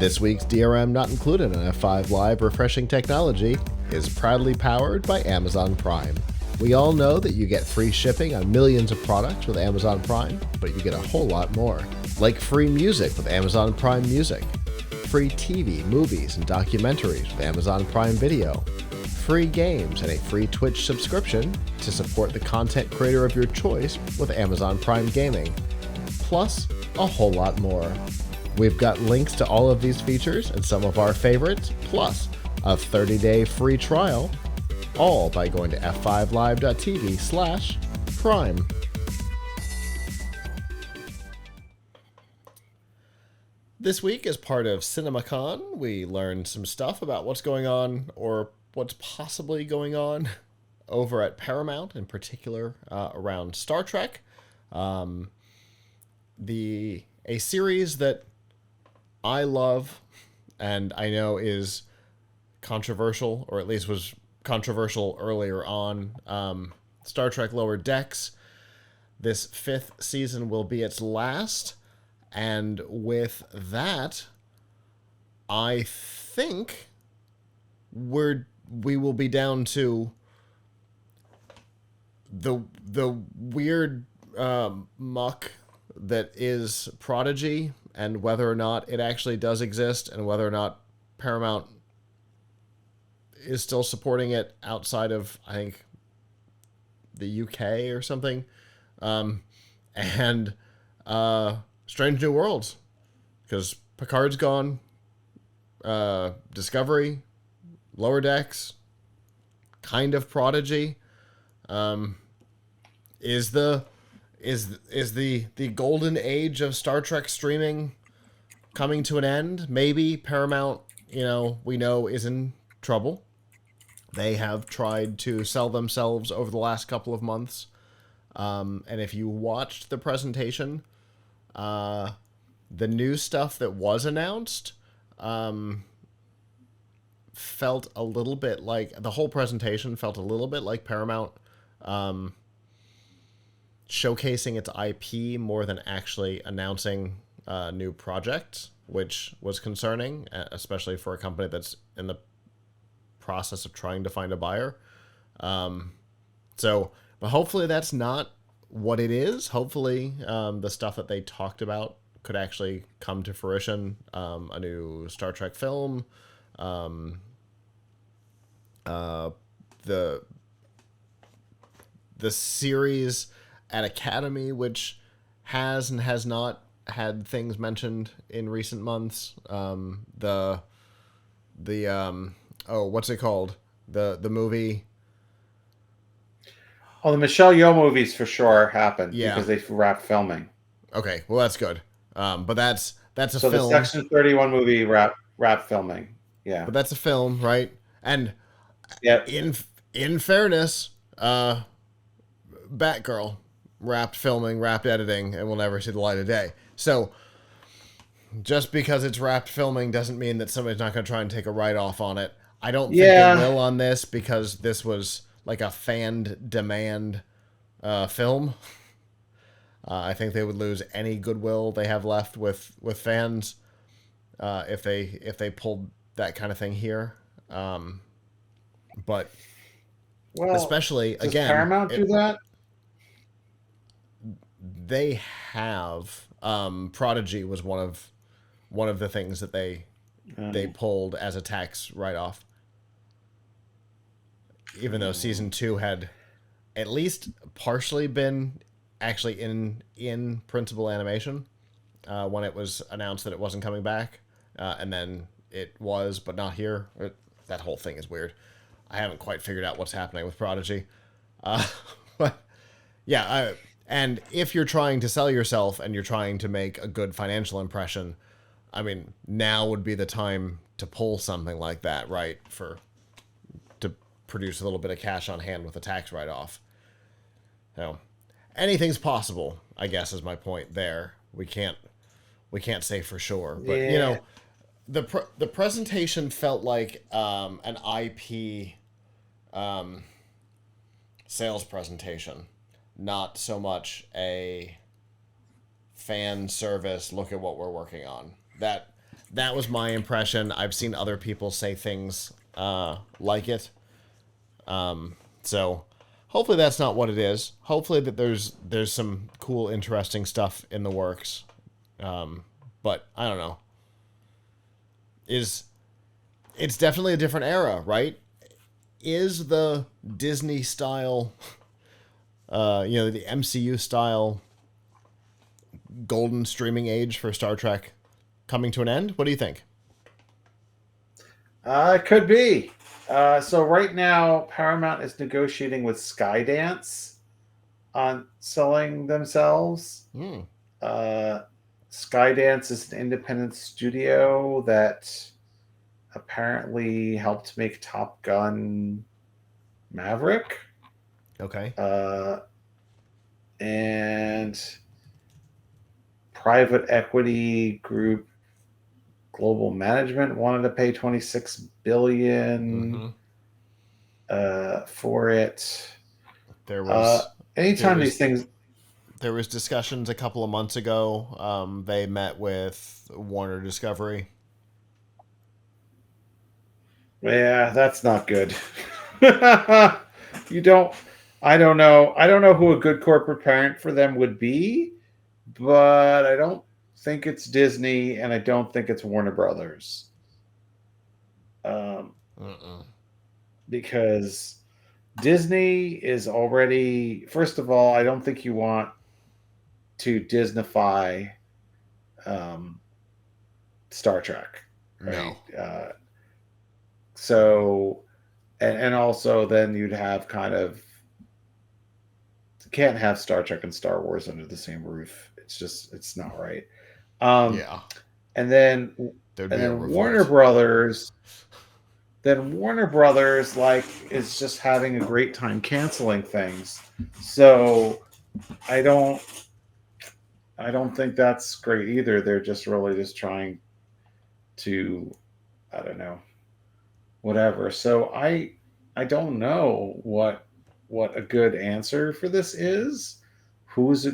This week's DRM Not Included on F5 Live Refreshing Technology is proudly powered by Amazon Prime. We all know that you get free shipping on millions of products with Amazon Prime, but you get a whole lot more. Like free music with Amazon Prime Music, free TV, movies, and documentaries with Amazon Prime Video, free games, and a free Twitch subscription to support the content creator of your choice with Amazon Prime Gaming, plus a whole lot more. We've got links to all of these features and some of our favorites, plus a 30-day free trial, all by going to f5live.tv/prime. This week, as part of CinemaCon, we learned some stuff about what's going on, or what's possibly going on, over at Paramount, in particular around Star Trek. A series that I love, and I know is controversial, or at least was controversial earlier on. Star Trek Lower Decks. This 5th season will be its last, and with that, I think we will be down to the weird muck that is Prodigy, and whether or not it actually does exist, and whether or not Paramount is still supporting it outside of, I think, the UK or something. And Strange New Worlds, because Picard's gone, Discovery, Lower Decks, kind of Prodigy, is the golden age of Star Trek streaming coming to an end? Maybe Paramount, we know is in trouble. They have tried to sell themselves over the last couple of months. And if you watched the presentation, the new stuff that was announced felt a little bit like, the whole presentation felt a little bit like Paramount showcasing its IP more than actually announcing new projects, which was concerning, especially for a company that's in the process of trying to find a buyer. But hopefully that's not what it is. Hopefully the stuff that they talked about could actually come to fruition. A new Star Trek film, the series at Academy, which has and has not had things mentioned in recent months. What's it called? The movie. Oh, the Michelle Yeoh movies for sure happened, yeah, because they wrapped filming. Okay, well that's good. But that's a so film. The Section 31 movie wrapped filming. Yeah, but that's a film, right? And yeah, in fairness, Batgirl wrapped filming, wrapped editing, and will never see the light of day. So just because it's wrapped filming doesn't mean that somebody's not going to try and take a write-off on it. I don't think they will on this, because this was like a fan demand film. I think they would lose any goodwill they have left with fans if they pulled that kind of thing here. But especially does again, Paramount do that? They have Prodigy was one of the things that they pulled as a tax write-off, even though season 2 had at least partially been actually in principal animation when it was announced that it wasn't coming back, and then it was, but not here. That whole thing is weird. I haven't quite figured out what's happening with Prodigy. But yeah, and if you're trying to sell yourself and you're trying to make a good financial impression, I mean, now would be the time to pull something like that, right? To produce a little bit of cash on hand with a tax write-off. Anything's possible, I guess, is my point there. We can't say for sure, but the presentation felt like an IP sales presentation, not so much a fan service. Look at what we're working on. That was my impression. I've seen other people say things like it. So hopefully that's not what it is. Hopefully that there's some cool, interesting stuff in the works. But I don't know. It's definitely a different era, right? Is the Disney style, the MCU style golden streaming age for Star Trek coming to an end? What do you think? It could be. So right now, Paramount is negotiating with Skydance on selling themselves. Hmm. Skydance is an independent studio that apparently helped make Top Gun Maverick. Okay. And private equity group Global Management wanted to pay $26 billion for it. There was anytime these things. There was discussions a couple of months ago. They met with Warner Discovery. Yeah, that's not good. You don't. I don't know. I don't know who a good corporate parent for them would be, but I don't think it's Disney, and I don't think it's Warner Brothers. Because Disney is already. First of all, I don't think you want to Disneyfy Star Trek, right? No. So, and also then you'd have kind of can't have Star Trek and Star Wars under the same roof. It's not right. Yeah. And then Warner Brothers. Then Warner Brothers is just having a great time canceling things. So I don't think that's great either. They're just really just trying to, I don't know, whatever. So I don't know what a good answer for this is. Who's,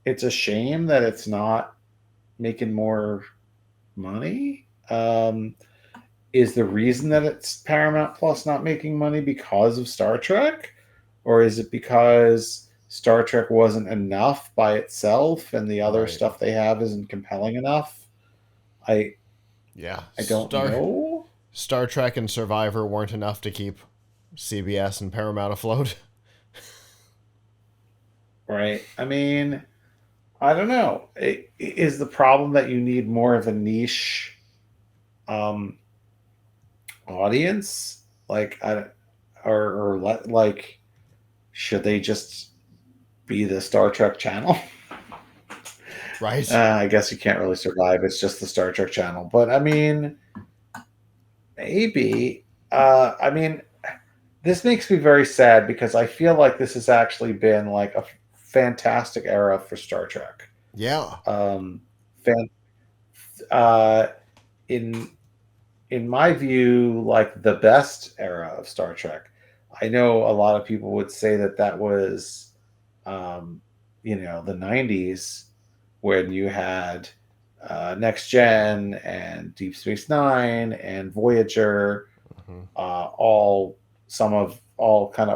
it's a shame that it's not making more money. Is the reason that it's Paramount Plus not making money because of Star Trek? Or is it because Star Trek wasn't enough by itself and the other stuff they have isn't compelling enough? I don't know. Star Trek and Survivor weren't enough to keep CBS and Paramount afloat. Right. I mean, I don't know. Is the problem that you need more of a niche audience? Should they just be the Star Trek channel? Right. I guess you can't really survive. It's just the Star Trek channel. But I mean, maybe. I mean, this makes me very sad because I feel like this has actually been like a fantastic era for Star Trek. Yeah. In my view, like the best era of Star Trek. I know a lot of people would say that was, the 90s when you had Next Gen and Deep Space Nine and Voyager, all kind of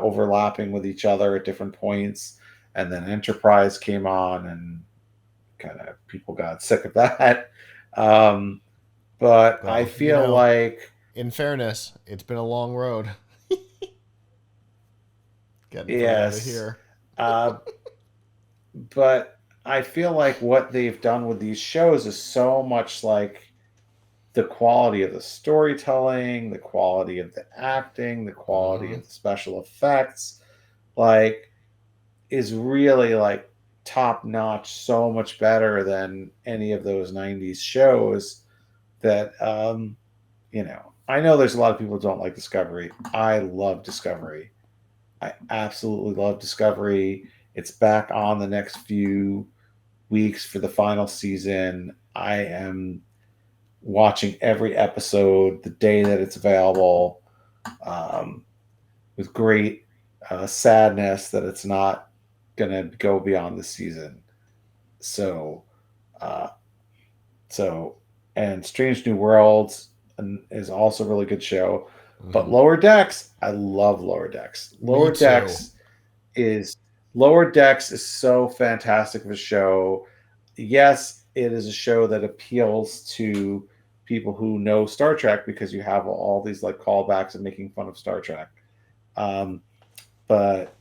overlapping with each other at different points. And then Enterprise came on and kind of people got sick of that. But I feel like, in fairness, it's been a long road. Getting from yes, there to here. But I feel like what they've done with these shows is so much like the quality of the storytelling, the quality of the acting, the quality of the special effects, is really top notch, so much better than any of those 90s shows that, I know there's a lot of people who don't like Discovery. I love Discovery. I absolutely love Discovery. It's back on the next few weeks for the final season. I am watching every episode the day that it's available, with great sadness that it's not going to go beyond the season. So and Strange New Worlds is also a really good show. But Mm-hmm. Lower Decks, I love Lower Decks. Me too. Is Lower Decks is so fantastic of a show. Yes, it is a show that appeals to people who know Star Trek because you have all these like callbacks and making fun of Star Trek. Um, but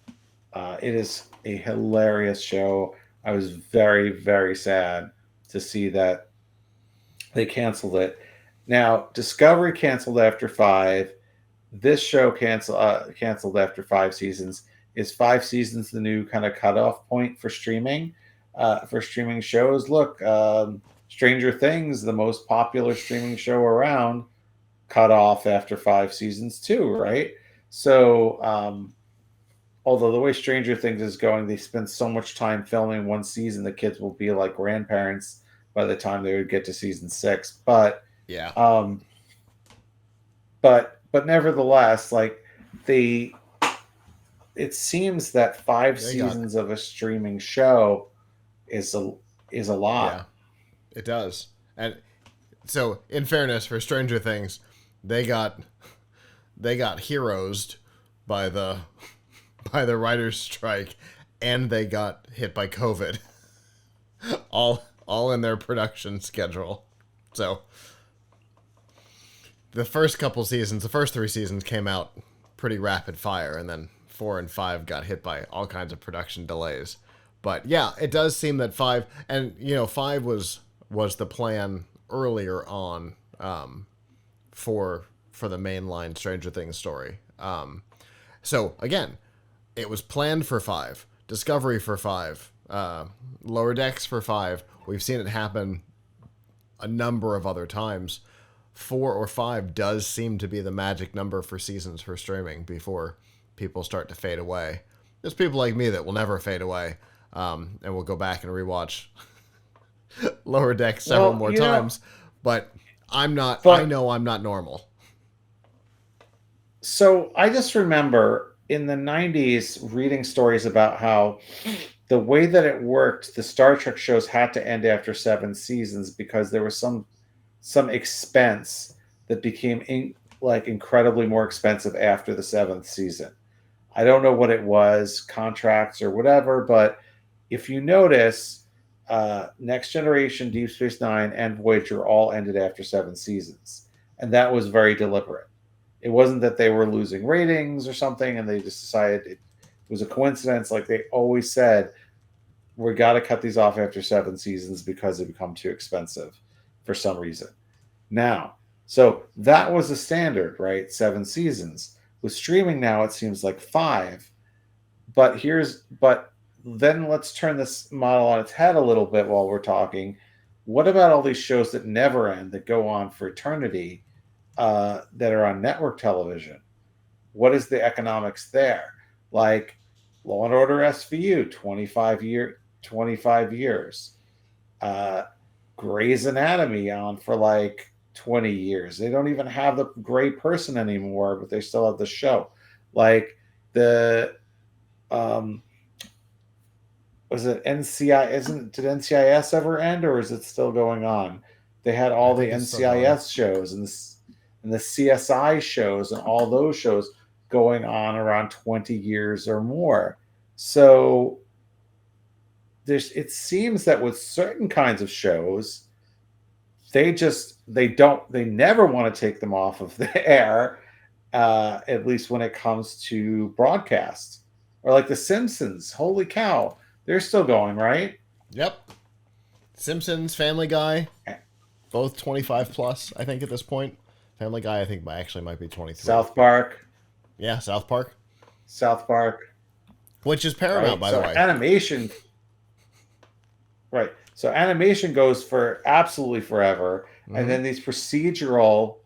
it is a hilarious show. I was very, very sad to see that they canceled it. Now, Discovery canceled after 5. This show canceled after 5 seasons. Is 5 seasons the new kind of cutoff point for streaming? For streaming shows? Look, Stranger Things, the most popular streaming show around, cut off after 5 seasons too, right? So, although the way Stranger Things is going, they spend so much time filming one season, the kids will be like grandparents by the time they would get to season 6. Yeah. Um, but nevertheless, like the it seems that 5 seasons of a streaming show is a lot. Yeah, it does. And so, in fairness, for Stranger Things, they got heroed by the writers' strike, and they got hit by COVID. all in their production schedule. So the first 3 seasons came out pretty rapid fire, and then 4 and 5 got hit by all kinds of production delays. But yeah, it does seem that 5, and 5 was the plan earlier on, for the mainline Stranger Things story. So again, it was planned for 5, Discovery for 5, Lower Decks for 5. We've seen it happen a number of other times. 4 or 5 does seem to be the magic number for seasons for streaming before people start to fade away. There's people like me that will never fade away, and will go back and rewatch Lower Decks several more times. But I'm not. I know I'm not normal. So I just remember in the 90s reading stories about how the way that it worked, the Star Trek shows had to end after 7 seasons because there was some expense that became incredibly more expensive after the 7th season. I don't know what it was, contracts or whatever, but if you notice, Next Generation, Deep Space Nine, and Voyager all ended after 7 seasons, and that was very deliberate. It wasn't that they were losing ratings or something and they just decided it was a coincidence. Like they always said, we got to cut these off after 7 seasons because they become too expensive for some reason. Now, so that was the standard, right? 7 seasons. With streaming now, it seems like 5. But then let's turn this model on its head a little bit while we're talking. What about all these shows that never end, that go on for eternity, that are on network television? What is the economics there? Like Law and Order SVU, 25 years. Grey's Anatomy on for like 20 years. They don't even have the gray person anymore, but they still have the show. Like the was it NCI? Did NCIS ever end, or is it still going on? They had all the NCIS shows and the CSI shows and all those shows going on around 20 years or more. So it seems that with certain kinds of shows, they never want to take them off of the air, at least when it comes to broadcast. Or like The Simpsons, holy cow, they're still going, right? Yep. Simpsons, Family Guy, both 25 plus, I think, at this point. Family Guy, I think, might be 23. South Park. Yeah, South Park. Which is Paramount, right? By the way. Animation. Right. So animation goes for absolutely forever. Mm-hmm. And then these procedural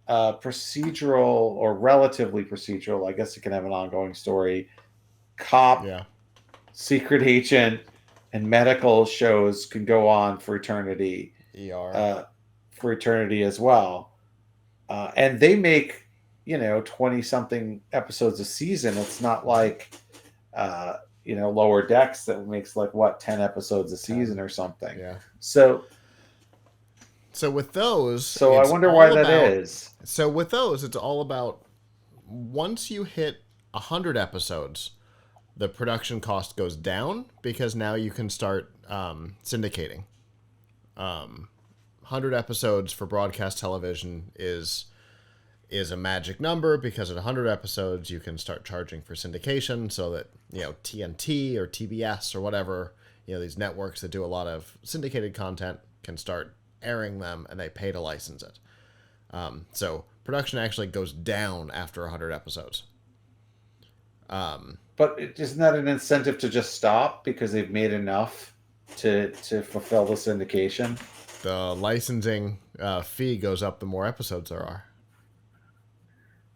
or relatively procedural, I guess it can have an ongoing story, cop, secret agent, and medical shows can go on for eternity. For eternity as well. And they make, 20-something episodes a season. It's not like, Lower Decks that makes 10 episodes a season or something. Yeah. So So with those, So I it's wonder why all that about. is. So with those, it's all about once you hit 100 episodes, the production cost goes down because now you can start syndicating. 100 episodes for broadcast television is a magic number because at 100 episodes you can start charging for syndication, so that TNT or TBS or whatever, these networks that do a lot of syndicated content can start airing them, and they pay to license it. So production actually goes down after 100 episodes. But isn't that an incentive to just stop because they've made enough to fulfill the syndication? The licensing fee goes up the more episodes there are,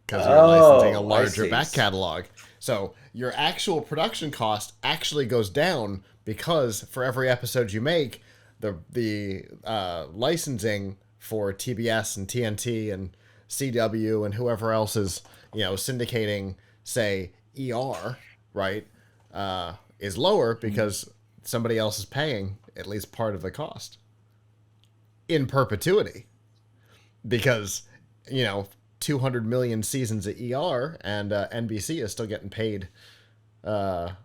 because you're licensing a larger back catalog. So your actual production cost actually goes down because for every episode you make, the licensing for TBS and TNT and CW and whoever else is syndicating, say, ER, right, is lower because somebody else is paying at least part of the cost in perpetuity, because 200 million seasons of ER, and NBC is still getting paid that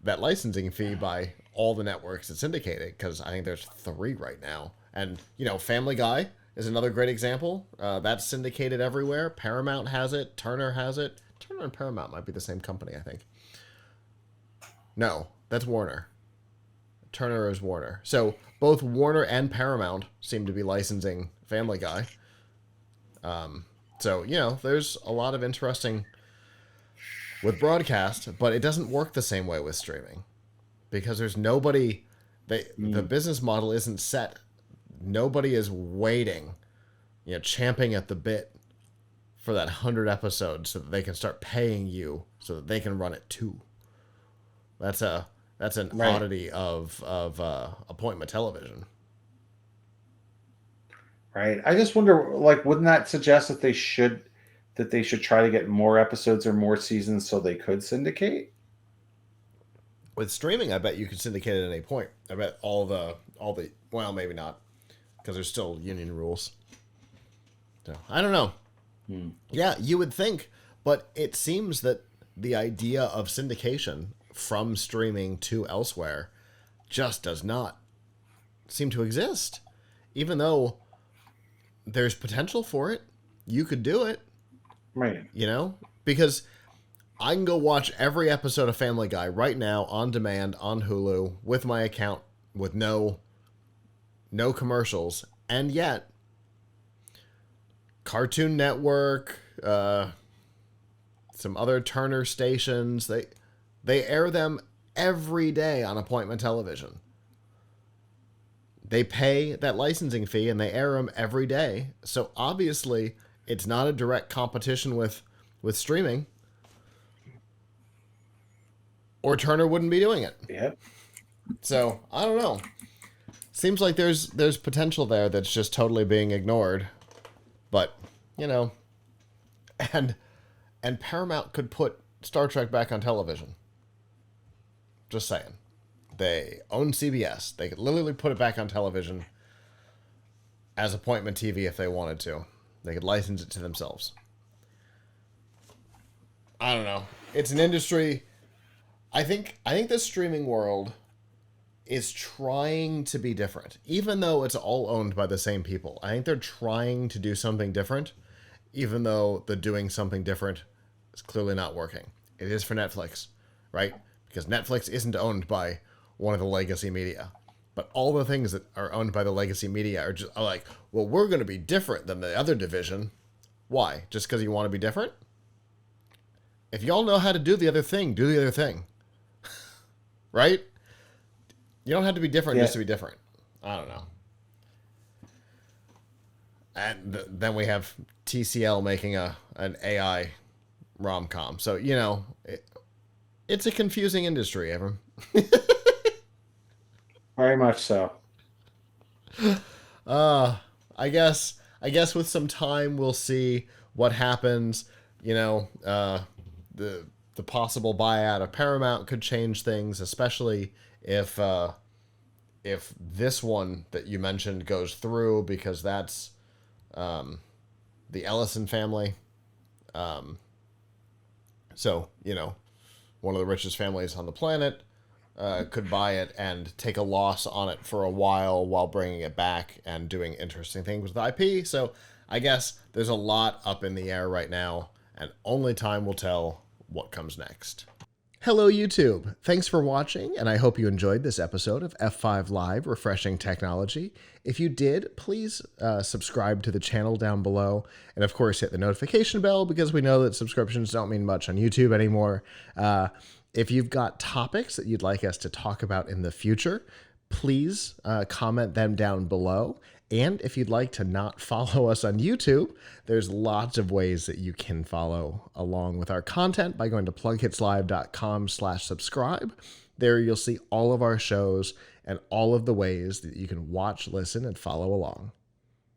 licensing fee by all the networks that syndicate it, because I think there's 3 right now. And Family Guy is another great example. That's syndicated everywhere. Paramount has it. Turner has it. Turner and Paramount might be the same company, I think. No, that's Warner. Turner is Warner. So both Warner and Paramount seem to be licensing Family Guy. So, there's a lot of interesting with broadcast, but it doesn't work the same way with streaming because there's nobody. The business model isn't set. Nobody is waiting, champing at the bit for that 100 episodes so that they can start paying you so that they can run it too. That's an oddity of appointment television. Right. I just wonder, wouldn't that suggest that they should try to get more episodes or more seasons so they could syndicate? With streaming, I bet you could syndicate at any point. I bet all the well, maybe not, because there's still union rules. So I don't know. Yeah, you would think, but it seems that the idea of syndication from streaming to elsewhere just does not seem to exist, even though there's potential for it. You could do it. Right. Because I can go watch every episode of Family Guy right now on demand on Hulu with my account with no commercials. And yet, Cartoon Network, some other Turner stations, they air them every day on appointment television. They pay that licensing fee and they air them every day. So obviously, it's not a direct competition with streaming, or Turner wouldn't be doing it. Yep. So I don't know. Seems like there's potential there that's just totally being ignored. But and Paramount could put Star Trek back on television. Just saying. They own CBS. They could literally put it back on television as appointment TV if they wanted to. They could license it to themselves. I don't know. It's an industry. I think the streaming world is trying to be different, even though it's all owned by the same people. I think they're trying to do something different, even though the doing something different is clearly not working. It is for Netflix, right? Because Netflix isn't owned by one of the legacy media. But all the things that are owned by the legacy media are like, well, we're going to be different than the other division. Why? Just because you want to be different? If y'all know how to do the other thing, do the other thing. Right? You don't have to be different just to be different. I don't know. And then we have TCL making an AI rom-com. So, it's a confusing industry, Evan. Very much so. I guess with some time we'll see what happens. The possible buyout of Paramount could change things, especially if if this one that you mentioned goes through, because that's the Ellison family. So, you know, one of the richest families on the planet could buy it and take a loss on it for a while bringing it back and doing interesting things with IP. So I guess there's a lot up in the air right now, and only time will tell what comes next. Hello, YouTube. Thanks for watching, and I hope you enjoyed this episode of F5 Live Refreshing Technology. If you did, please subscribe to the channel down below, and of course hit the notification bell, because we know that subscriptions don't mean much on YouTube anymore. If you've got topics that you'd like us to talk about in the future, please comment them down below. And if you'd like to not follow us on YouTube, there's lots of ways that you can follow along with our content by going to plughitslive.com/subscribe. There you'll see all of our shows and all of the ways that you can watch, listen, and follow along.